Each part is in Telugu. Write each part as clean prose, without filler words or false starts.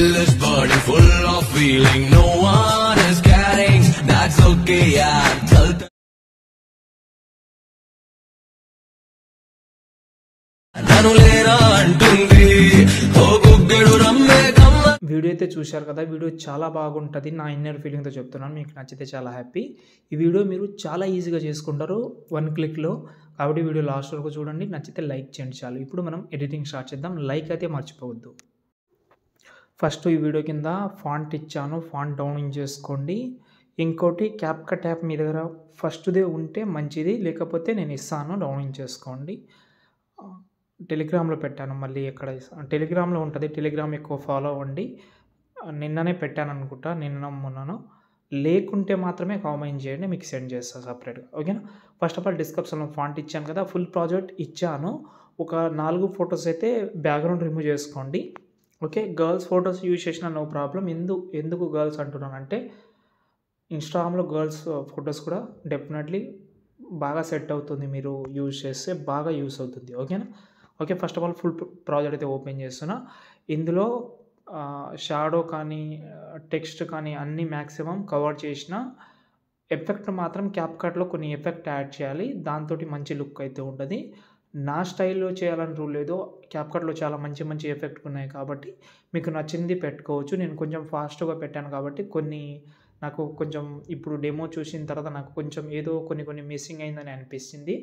Still is burning, full of feeling. No one is caring. That's okay, yeah. నన్ను లేరా అంటుంది ఓ గుగ్గెడు రమ్మే కమ్మ. వీడియో అయితే చూశారు కదా, వీడియో చాలా బాగుంటుంది. నా ఇన్నర్ ఫీలింగ్తో చెప్తున్నాను, మీకు నచ్చితే చాలా హ్యాపీ. ఈ వీడియో మీరు చాలా ఈజీగా చేసుకుంటారు 1 క్లిక్లో. కాబట్టి వీడియో లాస్ట్ వరకు చూడండి, నచ్చితే లైక్ చేయండి చాలు. ఇప్పుడు మనం ఎడిటింగ్ స్టార్ట్ చేద్దాం. లైక్ అయితే మర్చిపోవద్దు. ఫస్ట్ ఈ వీడియో కింద ఫాంట్ ఇచ్చాను, ఫాంట్ డౌన్ చేసుకోండి. ఇంకోటి క్యాప్కట్ యాప్ మీ దగ్గర ఫస్ట్దే ఉంటే మంచిది, లేకపోతే నేను ఇస్తాను, డౌన్ చేసుకోండి. టెలిగ్రామ్లో పెట్టాను, మళ్ళీ ఎక్కడ టెలిగ్రామ్లో ఉంటుంది. టెలిగ్రామ్ ఎక్కువ ఫాలో అవ్వండి. నిన్ననే పెట్టాను అనుకుంటా, నిన్న మొన్నను. లేకుంటే మాత్రమే కామెంట్ చేయండి, మీకు సెండ్ చేస్తాను సపరేట్గా, ఓకేనా. ఫస్ట్ ఆఫ్ ఆల్ డిస్క్రిప్షన్లో ఫాంట్ ఇచ్చాను కదా, ఫుల్ ప్రాజెక్ట్ ఇచ్చాను. ఒక 4 ఫొటోస్ అయితే బ్యాక్గ్రౌండ్ రిమూవ్ చేసుకోండి, ఓకే. గర్ల్స్ ఫొటోస్ యూజ్ చేసిన నో ప్రాబ్లం. ఎందుకు గర్ల్స్ అంటున్నానంటే, ఇన్స్టాగ్రామ్లో గర్ల్స్ ఫొటోస్ కూడా డెఫినెట్లీ బాగా సెట్ అవుతుంది, మీరు యూజ్ చేస్తే బాగా యూస్ అవుతుంది, ఓకేనా. Okay, first of all full project అయితే ఓపెన్ చేస్తున్నా. ఇందులో షాడో కానీ టెక్స్ట్ కానీ అన్నీ మ్యాక్సిమం కవర్ చేసిన. ఎఫెక్ట్ మాత్రం క్యాప్కట్లో కొన్ని ఎఫెక్ట్ యాడ్ చేయాలి, దాంతో మంచి లుక్ అయితే ఉంటుంది. నా స్టైల్లో చేయాలని రూల్ లేదు, క్యాప్కట్లో చాలా మంచి మంచి ఎఫెక్ట్ ఉన్నాయి కాబట్టి మీకు నచ్చింది పెట్టుకోవచ్చు. నేను కొంచెం ఫాస్ట్గా పెట్టాను కాబట్టి నాకు కొంచెం ఇప్పుడు డెమో చూసిన తర్వాత నాకు కొంచెం ఏదో కొన్ని మిస్సింగ్ అయిందని అనిపిస్తుంది.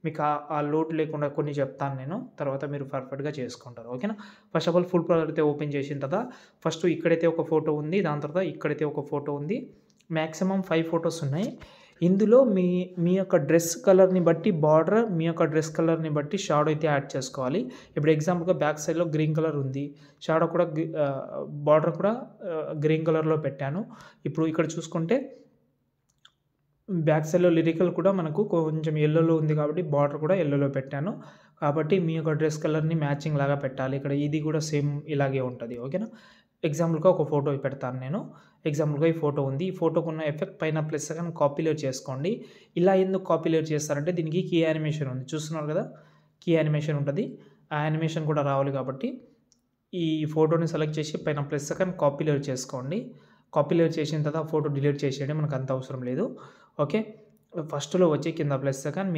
మీకు ఆ లోటు లేకుండా కొన్ని చెప్తాను నేను, తర్వాత మీరు పర్ఫెక్ట్గా చేసుకుంటారు, ఓకేనా. First of all full project అయితే ఓపెన్ చేసిన తర్వాత ఫస్ట్ ఇక్కడైతే ఒక ఫోటో ఉంది, దాని తర్వాత ఇక్కడైతే ఒక ఫోటో ఉంది. మ్యాక్సిమం 5 ఫొటోస్ ఉన్నాయి. ఇందులో మీ యొక్క డ్రెస్ కలర్ని బట్టి బార్డర్, మీ యొక్క డ్రెస్ కలర్ని బట్టి షాడో అయితే యాడ్ చేసుకోవాలి. ఇప్పుడు ఎగ్జాంపుల్గా బ్యాక్ సైడ్లో గ్రీన్ కలర్ ఉంది, షాడో కూడా బార్డర్ కూడా గ్రీన్ కలర్లో పెట్టాను. ఇప్పుడు ఇక్కడ చూసుకుంటే బ్యాక్ సైడ్లో లిరికల్ కూడా మనకు కొంచెం ఎల్లోలో ఉంది కాబట్టి బార్డర్ కూడా ఎల్లోలో పెట్టాను. కాబట్టి మీ యొక్క డ్రెస్ కలర్ని మ్యాచింగ్ లాగా పెట్టాలి. ఇక్కడ ఇది కూడా సేమ్ ఇలాగే ఉంటుంది, ఓకేనా. ఎగ్జాంపుల్గా ఒక ఫోటో పెడతాను నేను. ఎగ్జాంపుల్గా ఈ ఫోటో ఉంది, ఈ ఫోటోకు ఉన్న ఎఫెక్ట్ పైన ప్లస్ కానీ కాపీలేట్ చేసుకోండి. ఇలా ఎందుకు కాపీలేట్ చేస్తారంటే దీనికి కీ యానిమేషన్ ఉంది, చూస్తున్నారు కదా, కీ యానిమేషన్ ఉంటుంది. ఆ యానిమేషన్ కూడా రావాలి కాబట్టి ఈ ఫోటోని సెలెక్ట్ చేసి పైన ప్లస్ కానీ కాపీలేట్ చేసుకోండి. కాపీలేట్ చేసిన తర్వాత ఫోటో డిలీట్ చేసేయండి, మనకు అంత అవసరం లేదు, ఓకే. ఫస్ట్లో వచ్చి కింద ప్లస్ కానీ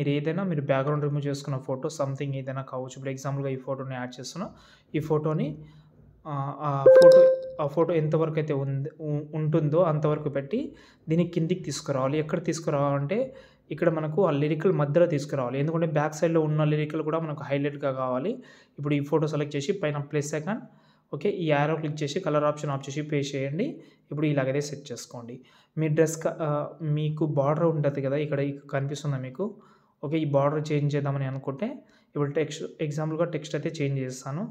మీరు బ్యాక్గ్రౌండ్ రిమూవ్ చేసుకున్న ఫోటో సంథింగ్ ఏదైనా కావచ్చు. ఇప్పుడు ఎగ్జాంపుల్గా ఈ ఫోటోని యాడ్ చేస్తున్నాం. ఈ ఫోటోని ఆ ఫోటో ఎంతవరకు అయితే ఉంటుందో అంతవరకు పెట్టి దీన్ని కిందికి తీసుకురావాలి. ఎక్కడ తీసుకురావాలంటే ఇక్కడ మనకు ఆ లిరికల్ మధ్యలో తీసుకురావాలి, ఎందుకంటే బ్యాక్ సైడ్లో ఉన్న లిరికల్ కూడా మనకు హైలైట్గా కావాలి. ఇప్పుడు ఈ ఫోటో సెలెక్ట్ చేసి పైన ప్లస్ ఐకాన్, ఓకే, ఈ యారో క్లిక్ చేసి కలర్ ఆప్షన్ ఆఫ్ చేసి పే చేయండి. ఇప్పుడు ఇలాగైతే సెట్ చేసుకోండి. మీ డ్రెస్ మీకు బార్డర్ ఉంటుంది కదా, ఇక్కడ కనిపిస్తుందా మీకు, ఓకే. ఈ బార్డర్ చేంజ్ చేద్దామని అనుకుంటే ఇప్పుడు ఎగ్జాంపుల్గా టెక్స్ట్ అయితే చేంజ్ చేస్తాను,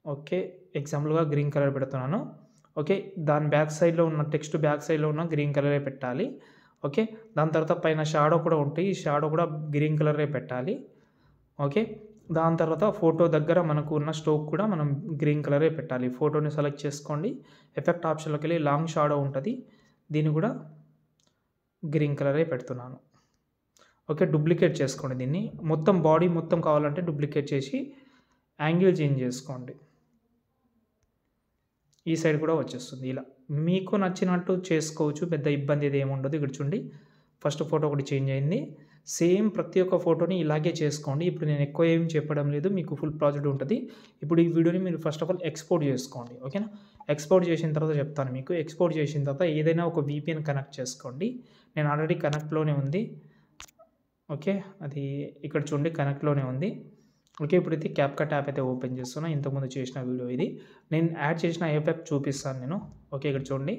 ఓకే. ఎగ్జాంపుల్గా గ్రీన్ కలర్ పెడుతున్నాను, ఓకే. దాని బ్యాక్ సైడ్లో ఉన్న టెక్స్ట్ బ్యాక్ సైడ్లో ఉన్న గ్రీన్ కలరే పెట్టాలి, ఓకే. దాని తర్వాత పైన షాడో కూడా ఉంటాయి, ఈ షాడో కూడా గ్రీన్ కలరే పెట్టాలి, ఓకే. దాని తర్వాత ఫోటో దగ్గర మనకు ఉన్న స్ట్రోక్ కూడా మనం గ్రీన్ కలరే పెట్టాలి. ఫోటోని సెలెక్ట్ చేసుకోండి, ఎఫెక్ట్ ఆప్షన్లోకి వెళ్ళి లాంగ్ షాడో ఉంటుంది, దీన్ని కూడా గ్రీన్ కలరే పెడుతున్నాను, ఓకే. డూప్లికేట్ చేసుకోండి దీన్ని, మొత్తం బాడీ మొత్తం కావాలంటే డూప్లికేట్ చేసి యాంగిల్ చేంజ్ చేసుకోండి, ఈ సైడ్ కూడా వచ్చేస్తుంది. ఇలా మీకు నచ్చినట్టు చేసుకోవచ్చు, పెద్ద ఇబ్బంది ఇది ఏముండదు. ఇక్కడ చూడండి, ఫస్ట్ ఫోటో ఒకటి చేంజ్ అయింది. సేమ్ ప్రతి ఒక్క ఫోటోని ఇలాగే చేసుకోండి. ఇప్పుడు నేను ఎక్కువ ఏం చెప్పడం లేదు, మీకు ఫుల్ ప్రాజెక్ట్ ఉంటుంది. ఇప్పుడు ఈ వీడియోని మీరు ఫస్ట్ ఆఫ్ ఆల్ ఎక్స్పోర్ట్ చేసుకోండి, ఓకేనా. ఎక్స్పోర్ట్ చేసిన తర్వాత చెప్తాను మీకు. ఎక్స్పోర్ట్ చేసిన తర్వాత ఏదైనా ఒక VPN కనెక్ట్ చేసుకోండి. నేను ఆల్రెడీ కనెక్ట్లోనే ఉంది, ఓకే. అది ఇక్కడ చూడండి కనెక్ట్లోనే ఉంది, ఓకే. ఇప్పుడైతే క్యాప్కట్ యాప్ అయితే ఓపెన్ చేస్తున్నా. ఇంతకుముందు చేసిన వీడియో ఇది, నేను యాడ్ చేసిన ఎఫెక్ట్ చూపిస్తాను నేను, ఓకే. ఇక్కడ చూడండి,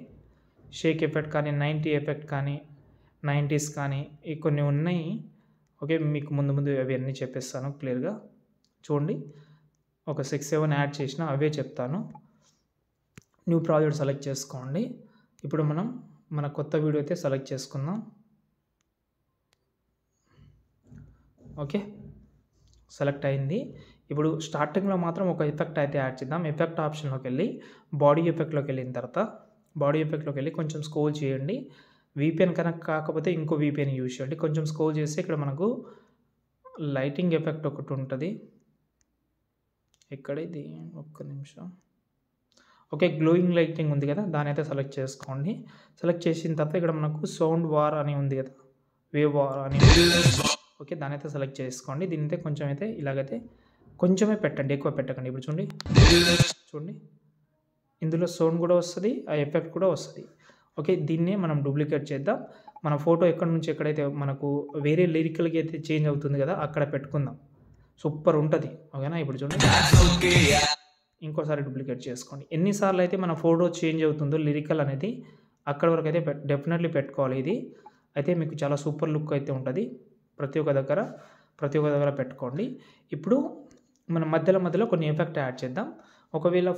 షేక్ ఎఫెక్ట్ కానీ 90 ఎఫెక్ట్ కానీ 90s కానీ కొన్ని ఉన్నాయి, ఓకే. మీకు ముందు అవన్నీ చెప్పేస్తాను క్లియర్గా. చూడండి, ఒక 6-7 యాడ్ చేసిన అవే చెప్తాను. న్యూ ప్రాజెక్ట్ సెలెక్ట్ చేసుకోండి. ఇప్పుడు మన కొత్త వీడియో అయితే సెలెక్ట్ చేసుకుందాం, ఓకే. సెలెక్ట్ అయింది. ఇప్పుడు స్టార్టింగ్లో మాత్రం ఒక ఎఫెక్ట్ అయితే యాడ్ చేద్దాం. ఎఫెక్ట్ ఆప్షన్లోకి వెళ్ళి బాడీ ఎఫెక్ట్లోకి వెళ్ళిన తర్వాత బాడీ ఎఫెక్ట్లోకి వెళ్ళి కొంచెం స్క్రోల్ చేయండి. VPN కనెక్ట్ కాకపోతే ఇంకో VPN యూజ్ చేయండి. కొంచెం స్క్రోల్ చేస్తే ఇక్కడ మనకు లైటింగ్ ఎఫెక్ట్ ఒకటి ఉంటుంది. ఎక్కడ ఇది, ఒక్క నిమిషం, ఓకే, గ్లోయింగ్ లైటింగ్ ఉంది కదా, దాని అయితే సెలెక్ట్ చేసుకోండి. సెలెక్ట్ చేసిన తర్వాత ఇక్కడ మనకు సౌండ్ వార్ అని ఉంది కదా, వేవ్ వార్ అని. ఓకే, దాని అయితే సెలెక్ట్ చేసుకోండి. దీని అయితే కొంచెం అయితే ఇలాగైతే కొంచెమే పెట్టండి, ఎక్కువ పెట్టకండి. ఇప్పుడు చూడండి ఇందులో సౌండ్ కూడా వస్తుంది, ఆ ఎఫెక్ట్ కూడా వస్తుంది. ఓకే, దీన్నే మనం డూప్లికేట్ చేద్దాం. మన ఫోటో ఎక్కడి నుంచి ఎక్కడైతే మనకు వేరే లిరికల్కి అయితే చేంజ్ అవుతుంది కదా, అక్కడ పెట్టుకుందాం. సూపర్ ఉంటుంది. ఓకేనా, ఇప్పుడు చూడండి ఇంకోసారి డూప్లికేట్ చేసుకోండి. ఎన్నిసార్లు అయితే మన ఫోటో చేంజ్ అవుతుందో లిరికల్ అనేది అక్కడ వరకు అయితే డెఫినెట్లీ పెట్టుకోవాలి. ఇది అయితే మీకు చాలా సూపర్ లుక్ అయితే ఉంటుంది. ప్రతి ఒక్క దగ్గర పెట్టుకోండి. ఇప్పుడు మనం మధ్యలో కొన్ని ఎఫెక్ట్ యాడ్ చేద్దాం. ఒకవేళ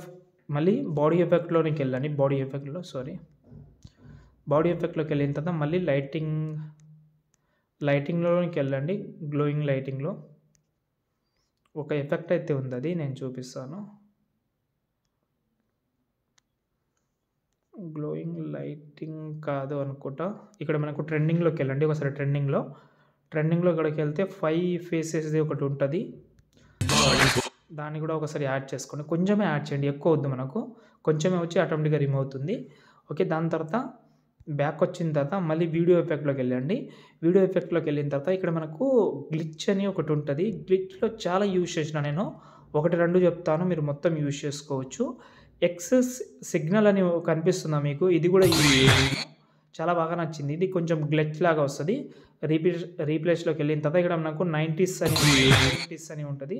మళ్ళీ బాడీ ఎఫెక్ట్లోకి వెళ్ళండి. బాడీ ఎఫెక్ట్లోకి వెళ్ళిన తర్వాత మళ్ళీ లైటింగ్లోకి వెళ్ళండి. గ్లోయింగ్ లైటింగ్లో ఒక ఎఫెక్ట్ అయితే ఉంది, అది నేను చూపిస్తాను. గ్లోయింగ్ లైటింగ్ కాదు అనుకుంటా. ఇక్కడ మనకు ట్రెండింగ్లోకి వెళ్ళండి. ఒకసారి ట్రెండింగ్లో ఇక్కడికి వెళ్తే 5 ఫేసెస్ది ఒకటి ఉంటుంది, దాన్ని కూడా ఒకసారి యాడ్ చేసుకోండి. కొంచెమే యాడ్ చేయండి, ఎక్కువ వద్దు మనకు. కొంచెమే వచ్చి ఆటోమేటిక్గా రిమూవ్ అవుతుంది. ఓకే, దాని తర్వాత బ్యాక్ వచ్చిన తర్వాత మళ్ళీ వీడియో ఎఫెక్ట్లోకి వెళ్ళండి. వీడియో ఎఫెక్ట్లోకి వెళ్ళిన తర్వాత ఇక్కడ మనకు గ్లిచ్ అని ఒకటి ఉంటుంది. గ్లిచ్లో చాలా యూజ్ చేసిన నేను 1-2 చెప్తాను, మీరు మొత్తం యూజ్ చేసుకోవచ్చు. ఎక్సెస్ సిగ్నల్ అని కనిపిస్తుందా మీకు? ఇది కూడా చాలా బాగా నచ్చింది. ఇది కొంచెం గ్లిచ్ లాగా వస్తుంది. రీప్లేస్లోకి వెళ్ళిన తర్వాత ఇక్కడ మనకు 90s అని ఉంటుంది.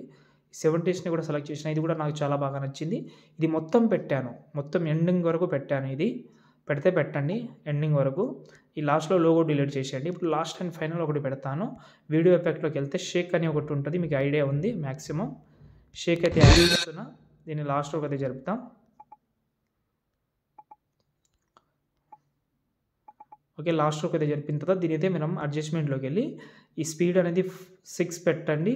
70sని కూడా సెలెక్ట్ చేసిన. ఇది కూడా నాకు చాలా బాగా నచ్చింది. ఇది మొత్తం పెట్టాను, మొత్తం ఎండింగ్ వరకు పెట్టాను. ఇది పెట్టండి ఎండింగ్ వరకు. ఈ లాస్ట్లో లోగో డిలీట్ చేసేయండి. ఇప్పుడు లాస్ట్ అండ్ ఫైనల్ ఒకటి పెడతాను. వీడియో ఎఫెక్ట్లోకి వెళ్తే షేక్ అని ఒకటి ఉంటుంది, మీకు ఐడియా ఉంది మ్యాక్సిమం. షేక్ అయితే యాడ్ చేస్తున్నా, దీన్ని లాస్ట్ ఒకటి జరుపుతాం. ఓకే, లాస్ట్ ఒకటి జరిపిన తర్వాత దీని అయితే మనం అడ్జస్ట్మెంట్లోకి వెళ్ళి ఈ స్పీడ్ అనేది 6 పెట్టండి.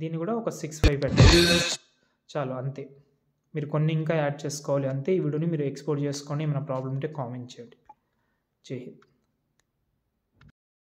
దీన్ని కూడా ఒక 6-5 పెట్టండి. చాలు, అంతే. మీరు కొన్ని ఇంకా యాడ్ చేసుకోవాలి అంతే. ఈ వీడియోని మీరు ఎక్స్పోర్ట్ చేసుకోండి. ఏమైనా ప్రాబ్లం ఉంటే కామెంట్ చేయండి. జై హింద్.